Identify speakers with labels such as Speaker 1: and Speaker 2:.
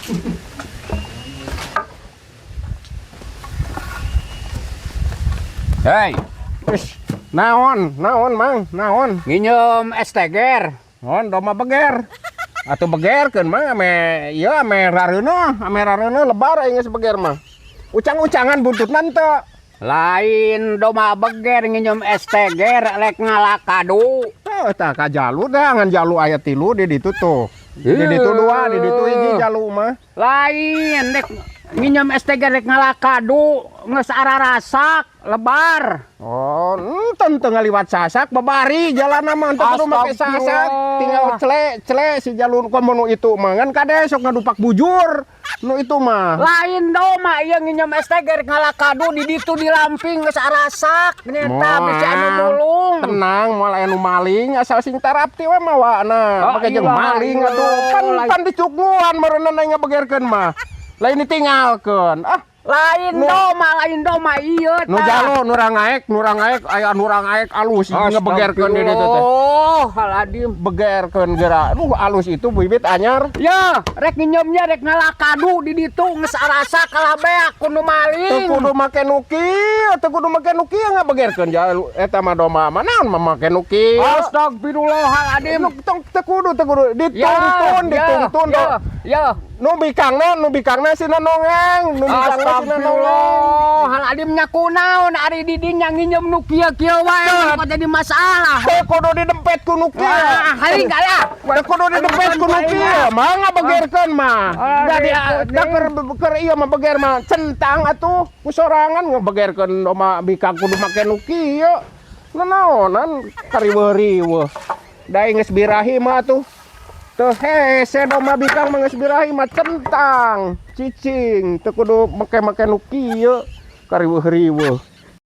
Speaker 1: Hei,
Speaker 2: Naon mang, naon.
Speaker 1: nginjem es teger.
Speaker 2: Naon doma beger. Atuh begerkeun mah ame ieu ame rareuna lebar aing geus beger mah. Ucang-ucangan buntutna teu.
Speaker 1: Lain doma beger nginjem es teger lek ngalakadu.
Speaker 2: Tah ka jalu dah ngan jalu aya 3 di ditu tuh. Di ditu 2, di ditu 1 jalu mah.
Speaker 1: Lain dek nginjem es teger lek ngalakadu geus ararasak lebar.
Speaker 2: Oh, enten teu ngaliwat sasak babari jalanna mah teu kudu make sasak. Tinggal cle si jalur komo nu itu mah ngan kade sok ngadupak bujur. Nu itu mah.
Speaker 1: Lain doma ieu nginjem es teger ngalakadu di ditu di lamping geus arasak nyeta bisi anu mulung.
Speaker 2: Tenang, moal aya nu maling asal sing tarapti we mawana. Make jeung maling atuh. Kan dicukuan meureunna aing ngabegerkeun mah. Lain ditinggalkeun.
Speaker 1: Lain doma ieu tah.
Speaker 2: Nu jalo nu rangaek aya nu rangaek alus ngabegerkeun di ditu teh.
Speaker 1: Oh, haladim
Speaker 2: Begerkeun geura. Alus itu bibit anyar.
Speaker 1: ya, rek nginjemnya rek ngalakadu di ditu geus arasa kalabeak ku nu
Speaker 2: Teu
Speaker 1: maling.
Speaker 2: kudu make nuki ngabegerkeun jalu eta mah doma mah naon mah make nuki.
Speaker 1: Astagfirullahaladzim.
Speaker 2: Teu kudu ditungtun.
Speaker 1: Ya.
Speaker 2: Nu bikangna sina nongeng,
Speaker 1: Astagfirullahaladzim nya kunaon ari di dinya nginjem nu kieu-kieu wae kok jadi masalah.
Speaker 2: Teu kudu didempet ku nuki.
Speaker 1: Hari kalah.
Speaker 2: Teu kudu didempet ku nuki. Mah ngabegerkeun mah. Jadi keur ieu mah beger mah centang atuh ku sorangan ngabegerkeun doma bikang kudu make nuki ieu. Nanaonan kariweuh-riweuh. Da geus birahi mah atuh. Tuh hese doma bikang mah geus birahi mah centang, cicing, teu kudu make nuki ieu kariweuh-riweuh.